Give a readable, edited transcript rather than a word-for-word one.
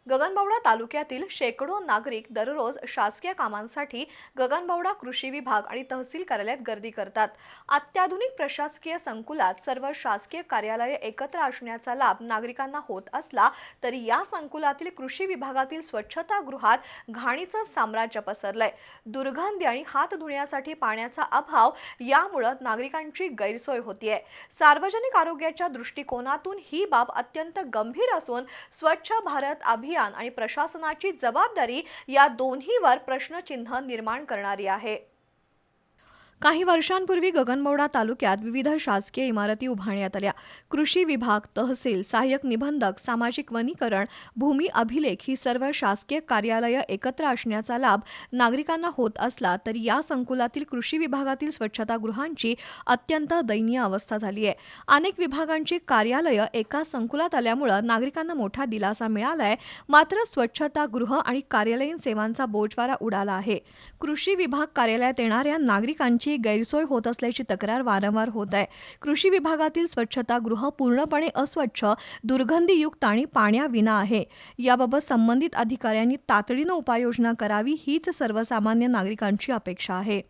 गगनबावडा तालुक्यातील शेकडो नागरिक दररोज शासकीय कामांसाठी गगनबावडा कृषी विभाग आणि तहसील कार्यालयात गर्दी करतात। अत्याधुनिक प्रशासकीय संकुलात सर्व शासकीय कार्यालये एकत्र असण्याचा लाभ नागरिकांना होत असला तरी या संकुलातील कृषी विभागातील स्वच्छतागृहात घाणीचं साम्राज्य पसरलंय। दुर्गंधी आणि हात धुण्यासाठी पाण्याचा अभाव यामुळे नागरिकांची गैरसोय होतीये। सार्वजनिक आरोग्याच्या दृष्टिकोनातून ही बाब अत्यंत गंभीर असून स्वच्छ भारत अभियान आणि प्रशासनाची जबाबदारी या दोन्हीवर प्रश्नचिन्ह निर्माण करणारी आहे। काही वर्षांपूर्वी गगनबावडा तालुक्यात विविध शासकीय इमारती उभारण्यात आल्या। कृषी विभाग, तहसील, सहाय्यक निबंधक, सामाजिक वनीकरण, भूमी अभिलेख ही सर्व शासकीय कार्यालये एकत्र असण्याचा लाभ नागरिकांना होत असला तरी या संकुलातील कृषी विभागातील स्वच्छतागृहांची अत्यंत दयनीय अवस्था झाली आहे। अनेक विभागांची कार्यालये एका संकुलात आल्यामुळे नागरिकांना मोठा दिलासा मिळालाय, मात्र स्वच्छतागृह आणि कार्यालयीन सेवांचा बोजवारा उडाला आहे। कृषी विभाग कार्यालयात येणाऱ्या नागरिकांची गैरसोय होत असल्याची तक्रार वारंवार होत आहे। कृषी विभागातील स्वच्छतागृह पूर्णपणे अस्वच्छ, दुर्गंधीयुक्त आणि पाण्याविना आहे। याबाबत संबंधित अधिकाऱ्यांनी तातडीने उपाययोजना करावी हीच सर्वसामान्य नागरिकांची अपेक्षा आहे।